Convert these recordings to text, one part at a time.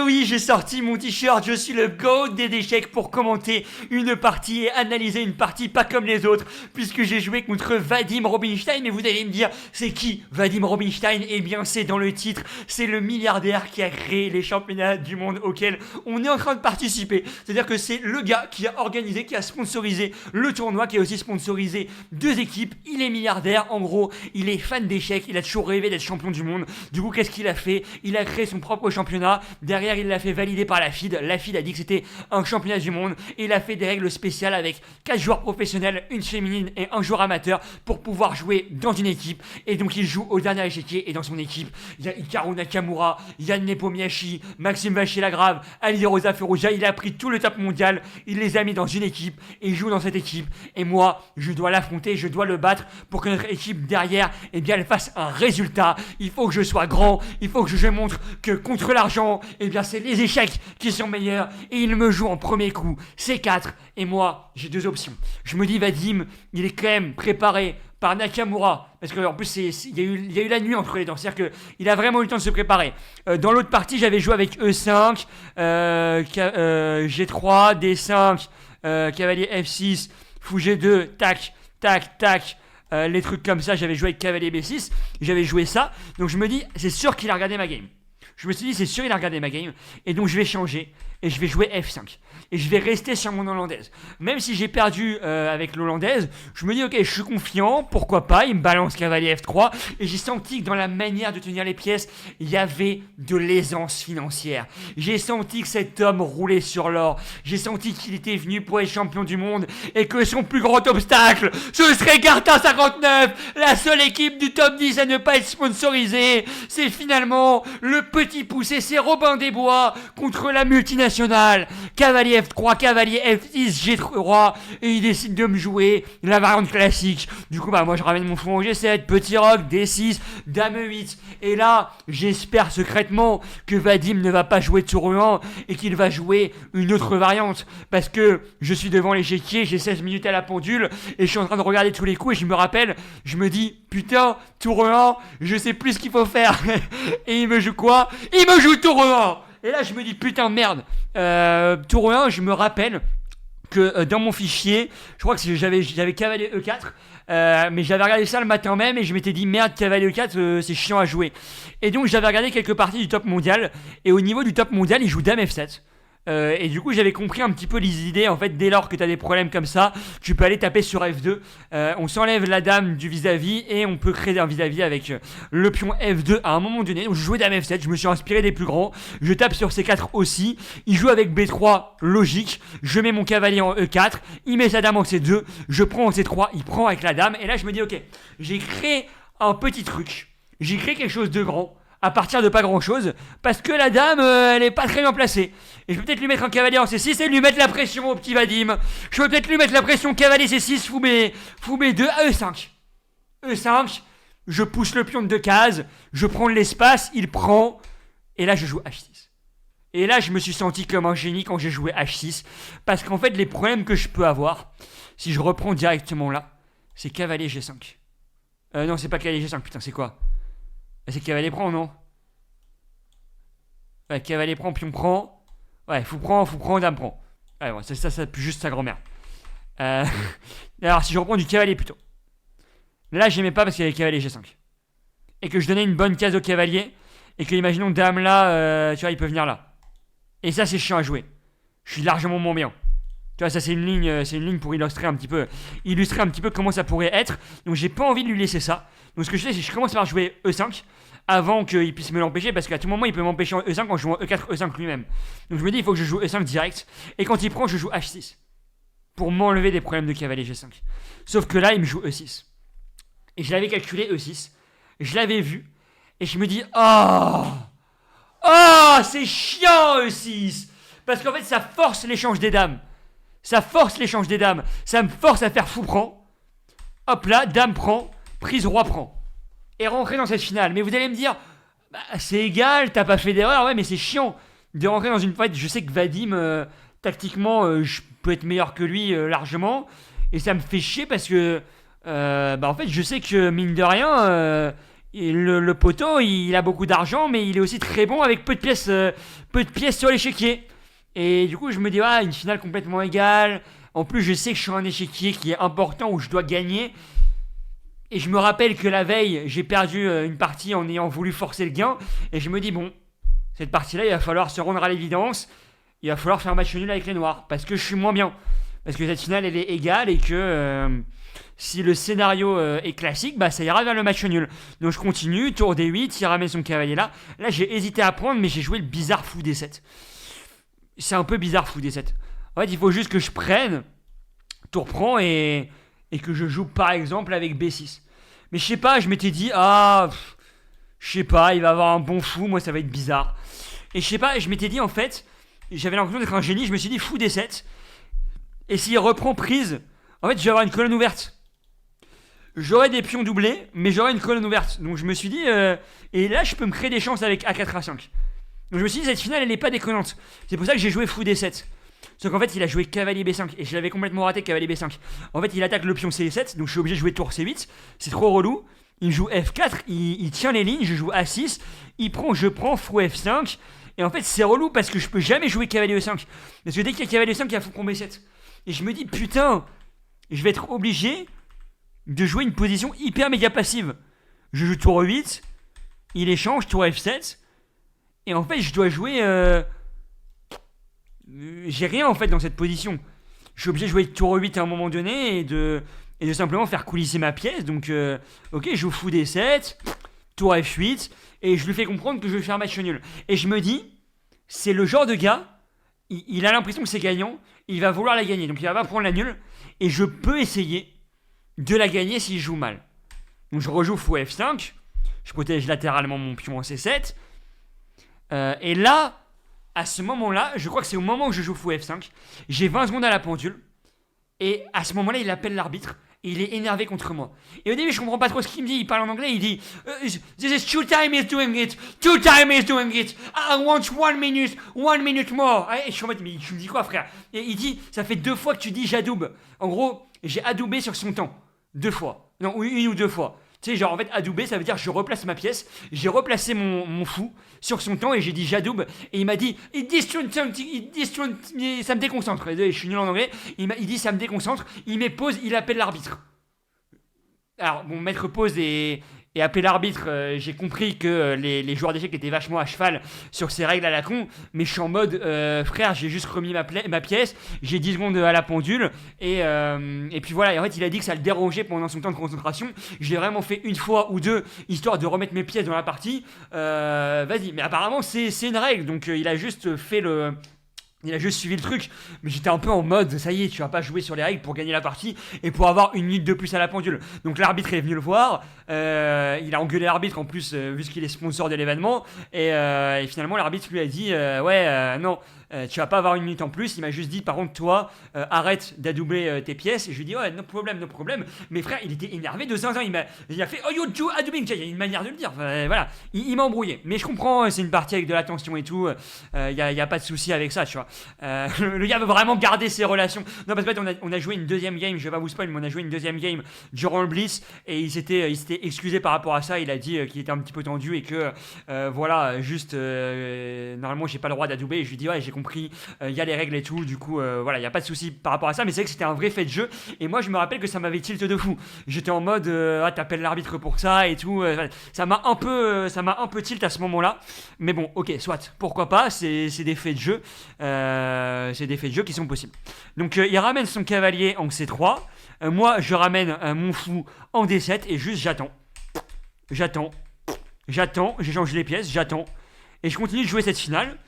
oui, j'ai sorti mon t-shirt, je suis le GOAT des échecs pour commenter une partie et analyser une partie pas comme les autres, puisque j'ai joué contre Vadim Rubinstein. Mais vous allez me dire, c'est qui Vadim Rubinstein? Eh bien, c'est dans le titre, c'est le milliardaire qui a créé les championnats du monde auxquels on est en train de participer. C'est-à-dire que c'est le gars qui a organisé, qui a sponsorisé le tournoi, qui a aussi sponsorisé 2 équipes. Il est milliardaire, en gros, il est fan d'échecs, il a toujours rêvé d'être champion du monde. Du coup, qu'est-ce qu'il a fait? Il a créé son propre championnat. Derrière, il l'a fait valider par la FIDE. La FIDE a dit que c'était un championnat du monde. Et il a fait des règles spéciales avec 4 joueurs professionnels, une féminine et un joueur amateur pour pouvoir jouer dans une équipe. Et donc, il joue au dernier échiquier. Et dans son équipe, il y a Hikaru Nakamura, Yann Nepomniachtchi, Maxime Vachier-Lagrave, Ali Rosa Ferrugia. Il a pris tout le top mondial. Il les a mis dans une équipe. Et il joue dans cette équipe. Et moi, je dois l'affronter. Je dois le battre pour que notre équipe derrière, eh bien, elle fasse un résultat. Il faut que je sois grand. Il faut que je montre que contre l'argent, eh bien c'est les échecs qui sont meilleurs. Et il me joue en premier coup, C4. Et moi, j'ai 2 options. Je me dis, Vadim, il est quand même préparé par Nakamura. Parce qu'en plus, il y a eu la nuit entre les deux. C'est-à-dire qu'il a vraiment eu le temps de se préparer. Dans l'autre partie, j'avais joué avec E5, G3, D5, cavalier F6, fou G2, tac, tac, tac. Les trucs comme ça, j'avais joué avec cavalier B6, j'avais joué ça, donc je me dis, c'est sûr qu'il a regardé ma game. Je me suis dit, c'est sûr qu'il a regardé ma game, et donc je vais changer, et je vais jouer F5. Et je vais rester sur mon hollandaise. Même si j'ai perdu avec l'hollandaise, je me dis, ok, je suis confiant, pourquoi pas, il me balance cavalier F3, et j'ai senti que dans la manière de tenir les pièces, il y avait de l'aisance financière. J'ai senti que cet homme roulait sur l'or, j'ai senti qu'il était venu pour être champion du monde, et que son plus grand obstacle, ce serait Gartin 59, la seule équipe du top 10 à ne pas être sponsorisée. C'est finalement le petit poussé, c'est Robin des Bois contre la multinationale. Cavalier F3, cavalier F6, G3, et il décide de me jouer la variante classique. Du coup, moi je ramène mon fou en G7, petit roc, D6, dame E8. Et là, j'espère secrètement que Vadim ne va pas jouer tour E1 et qu'il va jouer une autre variante. Parce que je suis devant l'échiquier, j'ai 16 minutes à la pendule, et je suis en train de regarder tous les coups, et je me rappelle, je me dis, putain, tour E1, je sais plus ce qu'il faut faire. Et il me joue quoi? Il me joue tour E1. Et là, je me dis, putain, merde. Tour 1, je me rappelle que dans mon fichier, je crois que j'avais cavalier E4, mais j'avais regardé ça le matin même et je m'étais dit, merde, cavalier E4, c'est chiant à jouer. Et donc, j'avais regardé quelques parties du top mondial, et au niveau du top mondial, il joue dame F7. Et du coup j'avais compris un petit peu les idées. En fait, dès lors que tu as des problèmes comme ça, tu peux aller taper sur F2, on s'enlève la dame du vis-à-vis et on peut créer un vis-à-vis avec le pion F2 à un moment donné. Donc je jouais dame F7, je me suis inspiré des plus grands, je tape sur C4 aussi, il joue avec B3, logique, je mets mon cavalier en E4, il met sa dame en C2, je prends en C3, il prend avec la dame, et là je me dis, ok, j'ai créé un petit truc, j'ai créé quelque chose de grand à partir de pas grand chose, parce que la dame, elle est pas très bien placée. Et je peux peut-être lui mettre un cavalier en C6 et lui mettre la pression au petit Vadim. Je peux peut-être lui mettre la pression cavalier C6, fou B2 à E5. E5, je pousse le pion de 2 cases, je prends l'espace, il prend, et là je joue H6. Et là je me suis senti comme un génie quand j'ai joué H6, parce qu'en fait les problèmes que je peux avoir, si je reprends directement là, c'est cavalier G5. Non, c'est pas cavalier G5, putain, c'est quoi? C'est cavalier prend, non? Ouais, cavalier prend, pion prend. Ouais, fou prend, dame prend. Ouais, bon, ça pue juste sa grand-mère. Alors, si je reprends du cavalier plutôt. Là, j'aimais pas parce qu'il y avait cavalier G5. Et que je donnais une bonne case au cavalier. Et que, imaginons, dame là, tu vois, il peut venir là. Et ça, c'est chiant à jouer. Je suis largement moins bien. Tu vois, ça, c'est une ligne pour illustrer un petit peu comment ça pourrait être. Donc, j'ai pas envie de lui laisser ça. Donc, ce que je fais, c'est que je commence par jouer E5 avant qu'il puisse me l'empêcher, parce qu'à tout moment, il peut m'empêcher en E5 quand je joue en E4, E5 lui-même. Donc, je me dis, il faut que je joue E5 direct. Et quand il prend, je joue H6 pour m'enlever des problèmes de cavalier G5. Sauf que là, il me joue E6. Et je l'avais calculé E6. Je l'avais vu. Et je me dis, oh, c'est chiant E6. Parce qu'en fait, ça force l'échange des dames. Ça me force à faire fou prend. Hop là, dame prend, prise roi prend. Et rentrer dans cette finale. Mais vous allez me dire, c'est égal, t'as pas fait d'erreur. Ouais, mais c'est chiant de rentrer dans une fight. Je sais que Vadim, tactiquement, je peux être meilleur que lui largement. Et ça me fait chier parce que, en fait, je sais que mine de rien, le poteau, il a beaucoup d'argent, mais il est aussi très bon avec peu de pièces sur l'échiquier. Et du coup, je me dis, une finale complètement égale. En plus, je sais que je suis sur un échiquier qui est important où je dois gagner. Et je me rappelle que la veille, j'ai perdu une partie en ayant voulu forcer le gain. Et je me dis, bon, cette partie-là, il va falloir se rendre à l'évidence. Il va falloir faire un match nul avec les noirs. Parce que je suis moins bien. Parce que cette finale, elle est égale et que si le scénario est classique, ça ira vers le match nul. Donc je continue, tour D8, il ramène son cavalier là. Là, j'ai hésité à prendre, mais j'ai joué le bizarre fou D7. C'est un peu bizarre fou D7. En fait, il faut juste que je prenne, tour prend et que je joue par exemple avec B6. Mais je sais pas, je m'étais dit, je sais pas, il va avoir un bon fou, moi ça va être bizarre. Et je sais pas, je m'étais dit en fait, j'avais l'impression d'être un génie, je me suis dit fou D7. Et s'il reprend prise, en fait je vais avoir une colonne ouverte. J'aurai des pions doublés, mais j'aurai une colonne ouverte. Donc je me suis dit, et là je peux me créer des chances avec A4 A5. Donc je me suis dit, cette finale elle n'est pas déconnante. C'est pour ça que j'ai joué fou D7. Sauf qu'en fait il a joué cavalier B5 et je l'avais complètement raté cavalier B5. En fait il attaque le pion C7, donc je suis obligé de jouer tour C8. C'est trop relou. Il joue F4, il tient les lignes, je joue A6. Je prends fou F5. Et en fait c'est relou parce que je peux jamais jouer cavalier E5. Parce que dès qu'il y a cavalier E5 il y a faucon B7. Et je me dis putain, je vais être obligé de jouer une position hyper méga passive. Je joue tour 8, il échange, tour F7. Et en fait je dois jouer... j'ai rien en fait dans cette position. Je suis obligé de jouer tour 8 à un moment donné et de simplement faire coulisser ma pièce. Donc ok, je joue fou D7, tour F8 et je lui fais comprendre que je vais faire match nul. Et je me dis, c'est le genre de gars, il a l'impression que c'est gagnant, il va vouloir la gagner. Donc il va pas prendre la nulle et je peux essayer de la gagner s'il joue mal. Donc je rejoue fou F5, je protège latéralement mon pion en C7 et là... À ce moment-là, je crois que c'est au moment où je joue fou F5, j'ai 20 secondes à la pendule, et à ce moment-là, il appelle l'arbitre, et il est énervé contre moi. Et au début, je comprends pas trop ce qu'il me dit, il parle en anglais, il dit This is two time is doing it, two time is doing it, I want 1 minute more. Et je suis en mode, mais tu me dis quoi, frère? Et il dit, ça fait 2 fois que tu dis j'adoube. En gros, j'ai adoubé sur son temps, 2 fois, non, 1 ou 2 fois. Tu sais, genre en fait, adouber, ça veut dire je replace ma pièce, j'ai replacé mon fou sur son temps et j'ai dit j'adoube. Et il m'a dit, ça me déconcentre. Je suis nul en anglais. Il dit ça me déconcentre. Il met pause, il appelle l'arbitre. Alors, bon, mettre pause et appeler l'arbitre, j'ai compris que les joueurs d'échecs étaient vachement à cheval sur ces règles à la con, mais je suis en mode, frère, j'ai juste remis ma pièce, j'ai 10 secondes à la pendule, et puis voilà, et en fait, il a dit que ça le dérangeait pendant son temps de concentration. Je l'ai vraiment fait une fois ou deux, histoire de remettre mes pièces dans la partie. Vas-y, mais apparemment, c'est une règle, donc il a juste fait le... Il a juste suivi le truc, mais j'étais un peu en mode, ça y est, tu vas pas jouer sur les règles pour gagner la partie et pour avoir 1 minute de plus à la pendule. Donc l'arbitre est venu le voir, il a engueulé l'arbitre en plus, vu qu'il est sponsor de l'événement, et finalement l'arbitre lui a dit, non, tu vas pas avoir 1 minute en plus. Il m'a juste dit, par contre, toi, arrête d'adoubler tes pièces. Et je lui ai dit, ouais, no problème. Mais frère, il était énervé de zinzin. Il a fait, oh you do adoubing. Il y a une manière de le dire. Voilà, il m'a embrouillé. Mais je comprends, c'est une partie avec de l'attention et tout. Il y a pas de souci avec ça, tu vois. Le gars veut vraiment garder ses relations. Non, parce qu'en fait, on a joué une deuxième game. Je vais pas vous spoil, mais on a joué une deuxième game durant le Blitz. Et il s'était excusé par rapport à ça. Il a dit qu'il était un petit peu tendu et que, voilà, juste, normalement, j'ai pas le droit d'adouber. Et je lui ai dit, ouais, j'ai compris. Il y a les règles et tout, du coup voilà, il n'y a pas de souci par rapport à ça, mais c'est vrai que c'était un vrai fait de jeu. Et moi je me rappelle que ça m'avait tilt de fou. J'étais en mode t'appelles l'arbitre pour ça et tout, ça m'a un peu tilt à ce moment là, mais bon, ok, soit, pourquoi pas, c'est des faits de jeu, c'est des faits de jeu qui sont possibles. Donc il ramène son cavalier en C3, moi je ramène mon fou en D7 et juste j'attends, j'échange les pièces, j'attends et je continue de jouer cette finale.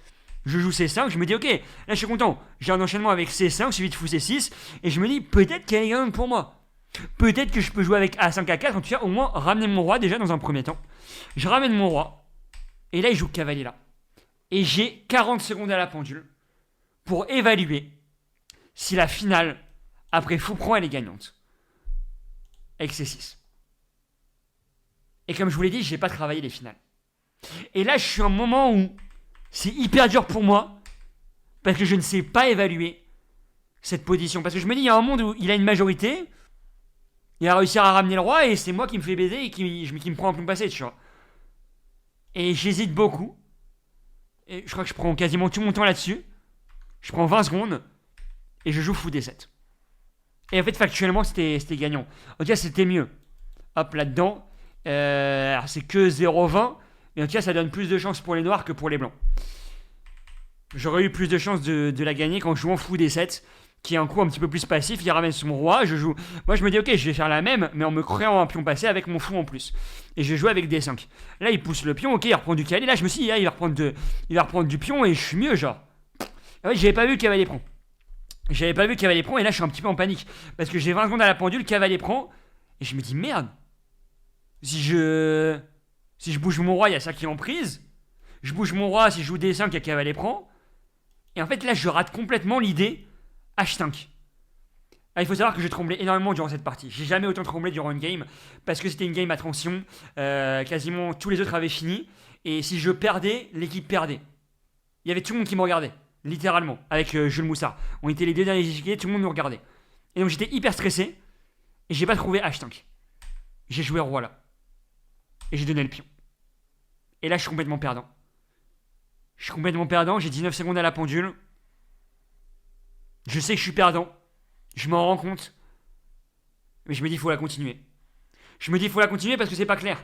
Je joue C5, je me dis ok, là je suis content. J'ai un enchaînement avec C5 suivi de fou C6 et je me dis peut-être qu'elle est gagnante pour moi. Peut-être que je peux jouer avec A5 A4, en tout cas au moins ramener mon roi déjà dans un premier temps. Je ramène mon roi et là il joue cavalier là. Et j'ai 40 secondes à la pendule pour évaluer si la finale après fou prend elle est gagnante. Avec C6. Et comme je vous l'ai dit, j'ai pas travaillé les finales. Et là je suis à un moment où c'est hyper dur pour moi parce que je ne sais pas évaluer cette position. Parce que je me dis, il y a un monde où il a une majorité, Il va réussir à ramener le roi et c'est moi qui me fais baiser et qui me prend un pion passé, tu vois. Et j'hésite beaucoup. Et je crois que je prends quasiment tout mon temps là-dessus. Je prends 20 secondes et je joue fou D7. Et en fait, factuellement, c'était gagnant. En tout cas, c'était mieux. Hop, là-dedans. Alors, c'est que 0,20. Mais en tout cas, ça donne plus de chances pour les noirs que pour les blancs. J'aurais eu plus de chances de la gagner quand je joue en fou D7, qui est un coup un petit peu plus passif. Il ramène son roi. Moi, je me dis, ok, je vais faire la même, mais en me créant un pion passé avec mon fou en plus. Et je vais jouer avec D5. Là, il pousse le pion. Ok, il reprend du cavalier. Là, je me suis dit, il va reprendre du pion et je suis mieux, genre. En fait, j'avais pas vu le cavalier prend. Et là, je suis un petit peu en panique. Parce que j'ai 20 secondes à la pendule, le cavalier prend. Et je me dis, merde. Si je bouge mon roi, il y a ça qui est en prise. Je bouge mon roi, si je joue D5, il y a cavalier prend. Et en fait, là, je rate complètement l'idée H5. Ah, il faut savoir que j'ai tremblé énormément durant cette partie. J'ai jamais autant tremblé durant une game. Parce que c'était une game à tension. Quasiment tous les autres avaient fini. Et si je perdais, l'équipe perdait. Il y avait tout le monde qui me regardait. Littéralement. Avec Jules Moussard. On était les deux derniers échiquiers, tout le monde nous regardait. Et donc j'étais hyper stressé. Et j'ai pas trouvé H5. J'ai joué roi là. Et j'ai donné le pion. Et là, je suis complètement perdant. J'ai 19 secondes à la pendule. Je sais que je suis perdant. Je m'en rends compte. Mais je me dis, il faut la continuer. Parce que c'est pas clair.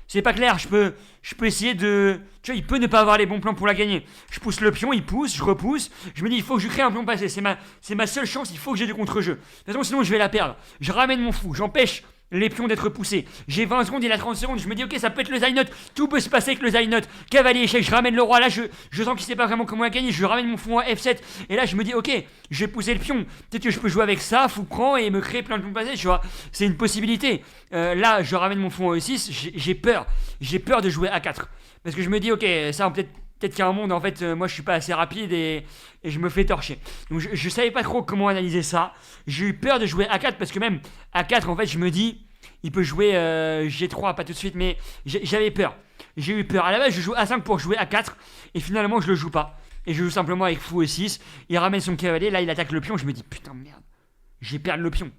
Je peux essayer de... Tu vois, il peut ne pas avoir les bons plans pour la gagner. Je pousse le pion, il pousse, je repousse. Je me dis, il faut que je crée un pion passé. C'est ma seule chance, il faut que j'ai du contre-jeu. De toute façon, sinon, je vais la perdre. Je ramène mon fou, j'empêche les pions d'être poussés. J'ai 20 secondes, il a 30 secondes. Je me dis, ok, ça peut être le Zainot. Tout peut se passer avec le Zainot. Cavalier échec, je ramène le roi. Là, je sens qu'il sait pas vraiment comment la gagner. Je ramène mon fou en F7. Et là, je me dis, ok, je vais pousser le pion. Peut-être que je peux jouer avec ça, fou prend et me créer plein de pions passés, tu vois. C'est une possibilité. Là, je ramène mon fou en E6. J'ai peur. J'ai peur de jouer A4. Parce que je me dis, ok, ça, peut-être qu'il y a un monde, en fait, moi je suis pas assez rapide et je me fais torcher. Donc je savais pas trop comment analyser ça. J'ai eu peur de jouer A4 parce que même A4, en fait, je me dis, il peut jouer G3, pas tout de suite, mais j'avais peur. J'ai eu peur. À la base, je joue A5 pour jouer A4 et finalement, je le joue pas. Et je joue simplement avec fou E6. Il ramène son cavalier, là, il attaque le pion. Je me dis, putain, merde, j'ai perdu le pion.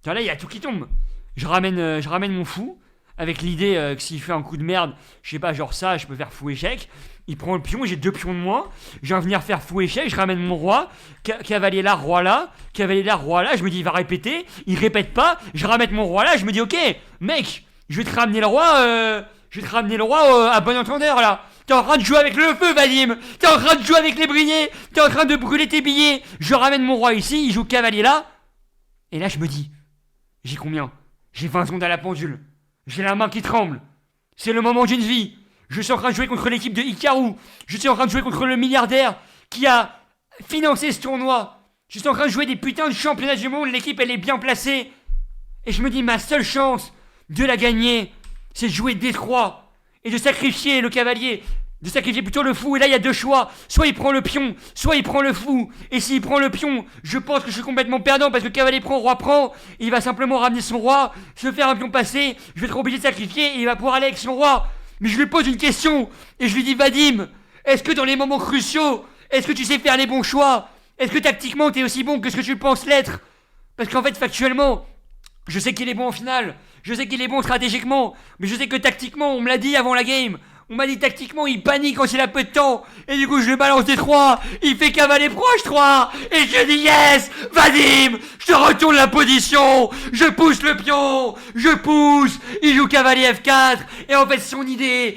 Là, il y a tout qui tombe. Je ramène mon fou. Avec l'idée que s'il fait un coup de merde, je sais pas, genre ça, je peux faire fou échec. Il prend le pion, j'ai 2 pions de moins. Je viens venir faire fou échec, je ramène mon roi. Cavalier là, roi là. Cavalier là, roi là. Je me dis, il va répéter. Il répète pas. Je ramène mon roi là. Je me dis, ok, mec, je vais te ramener le roi à bon entendeur là. T'es en train de jouer avec le feu, Vadim. T'es en train de jouer avec les brillets. T'es en train de brûler tes billets. Je ramène mon roi ici, il joue cavalier là. Et là, je me dis, j'ai combien? J'ai 20 secondes à la pendule. J'ai la main qui tremble. C'est le moment d'une vie. Je suis en train de jouer contre l'équipe de Hikaru. Je suis en train de jouer contre le milliardaire qui a financé ce tournoi. Je suis en train de jouer des putains de championnats du monde. L'équipe, elle est bien placée. Et je me dis, ma seule chance de la gagner, c'est de jouer D3 et de sacrifier le cavalier. De sacrifier plutôt le fou. Et là, il y a 2 choix. Soit il prend le pion, soit il prend le fou. Et s'il prend le pion, je pense que je suis complètement perdant parce que cavalier prend, roi prend. Il va simplement ramener son roi, se faire un pion passé. Je vais être obligé de sacrifier et il va pouvoir aller avec son roi. Mais je lui pose une question et je lui dis, Vadim, est-ce que dans les moments cruciaux, est-ce que tu sais faire les bons choix? Est-ce que tactiquement, t'es aussi bon que ce que tu penses l'être? Parce qu'en fait, factuellement, je sais qu'il est bon en finale. Je sais qu'il est bon stratégiquement. Mais je sais que tactiquement, on me l'a dit avant la game. On m'a dit tactiquement, il panique quand il a peu de temps. Et du coup, je le balance des 3. Il fait cavalier proche 3. Et je dis yes, Vadim, je te retourne la position. Je pousse le pion. Je pousse. Il joue cavalier F4. Et en fait, son idée,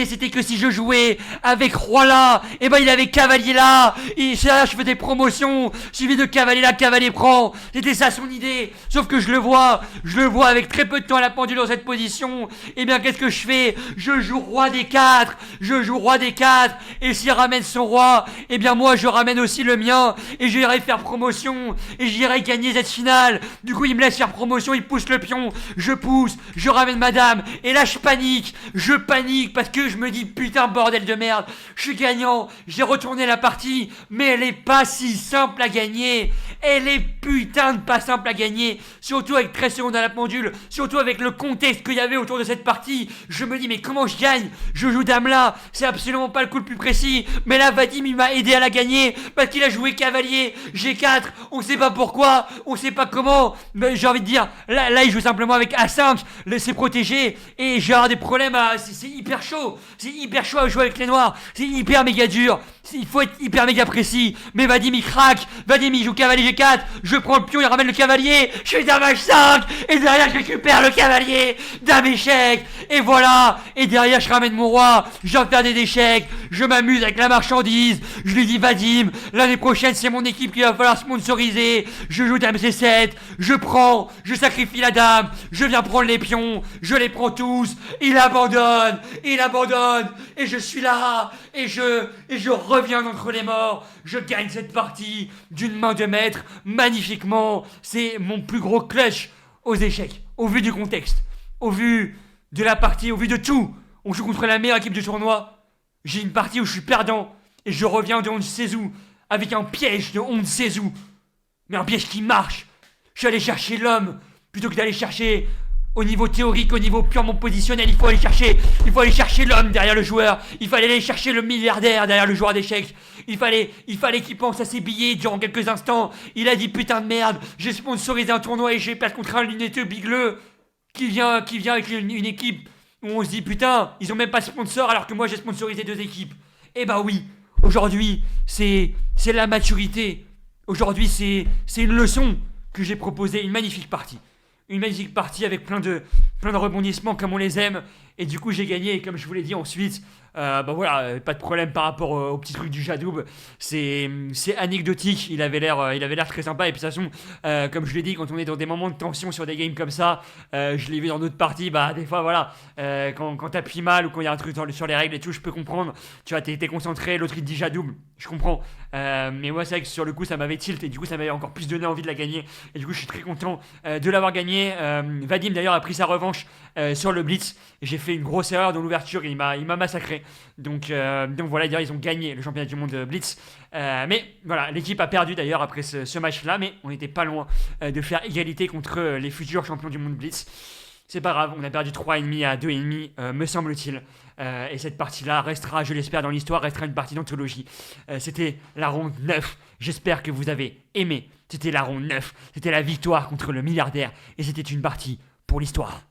c'était que si je jouais avec roi là, et ben il avait cavalier là. Et ça, je fais des promotions. Suivi de cavalier là, cavalier prend. C'était ça son idée. Sauf que je le vois avec très peu de temps à la pendule dans cette position. Et bien, qu'est-ce que je fais? Je joue roi D4, je joue roi D4, et s'il ramène son roi, eh bien moi je ramène aussi le mien, et j'irai faire promotion, et j'irai gagner cette finale. Du coup il me laisse faire promotion, il pousse le pion, je pousse, je ramène madame, et là je panique parce que je me dis putain bordel de merde, je suis gagnant, j'ai retourné la partie, mais elle est pas si simple à gagner, Elle est putain de pas simple à gagner, surtout avec 13 secondes à la pendule, surtout avec le contexte qu'il y avait autour de cette partie. Je me dis mais comment je gagne? Je joue dame là, c'est absolument pas le coup le plus précis, mais là Vadim il m'a aidé à la gagner parce qu'il a joué cavalier G4, on sait pas pourquoi, on sait pas comment, mais j'ai envie de dire, là il joue simplement avec A5, c'est protégé, et j'ai des problèmes c'est hyper chaud à jouer avec les noirs, c'est hyper méga dur, il faut être hyper méga précis, mais Vadim il craque, Vadim il joue cavalier G4, je prends le pion, il ramène le cavalier, je fais dame H5, et derrière je récupère le cavalier, dame échec, et voilà, et derrière je ramène mon roi, je viens de faire des échecs, je m'amuse avec la marchandise, je lui dis Vadim, l'année prochaine c'est mon équipe qu'il va falloir sponsoriser, je joue dame C7, je sacrifie la dame, je viens prendre les pions, je les prends tous, il abandonne, et je suis là, et je reviens d'entre les morts, je gagne cette partie d'une main de maître, magnifiquement, c'est mon plus gros clutch aux échecs, au vu du contexte, au vu de la partie, au vu de tout, on joue contre la meilleure équipe du tournoi, j'ai une partie où je suis perdant, et je reviens de Hong Sezou, avec un piège de Hong Sezou, mais un piège qui marche, je suis allé chercher l'homme, plutôt que d'aller chercher au niveau théorique, au niveau purement positionnel, il faut aller chercher l'homme derrière le joueur, il fallait aller chercher le milliardaire derrière le joueur d'échecs, il fallait qu'il pense à ses billets durant quelques instants, il a dit putain de merde, j'ai sponsorisé un tournoi et j'ai perdu contre un lunetteux bigleux, qui vient avec une équipe où on se dit putain, ils ont même pas de sponsor alors que moi j'ai sponsorisé 2 équipes. Eh bah oui, aujourd'hui c'est la maturité, aujourd'hui c'est une leçon que j'ai proposée, une magnifique partie. Une magnifique partie avec plein de rebondissements comme on les aime. Et du coup, j'ai gagné. Et comme je vous l'ai dit ensuite, bah voilà, pas de problème par rapport au petit truc du Jadoub. C'est anecdotique. Il avait l'air très sympa. Et puis, de toute façon, comme je l'ai dit, quand on est dans des moments de tension sur des games comme ça, je l'ai vu dans d'autres parties. Bah, des fois, voilà, quand t'appuies mal ou quand il y a un truc sur les règles et tout, je peux comprendre. Tu vois, t'es concentré. L'autre, il te dit Jadoub. Je comprends. Mais moi, c'est vrai que sur le coup, ça m'avait tilt. Et du coup, ça m'avait encore plus donné envie de la gagner. Et du coup, je suis très content de l'avoir gagné. Vadim d'ailleurs a pris sa revanche sur le Blitz. J'ai fait une grosse erreur dans l'ouverture et il m'a massacré. Donc voilà, d'ailleurs ils ont gagné le championnat du monde Blitz. Mais voilà, l'équipe a perdu d'ailleurs après ce match-là, mais on n'était pas loin de faire égalité contre les futurs champions du monde Blitz. C'est pas grave, on a perdu 3,5 à 2,5, me semble-t-il. Et cette partie-là restera, je l'espère, dans l'histoire, restera une partie d'anthologie. C'était la ronde 9. J'espère que vous avez aimé. C'était la ronde 9. C'était la victoire contre le milliardaire. Et c'était une partie pour l'histoire.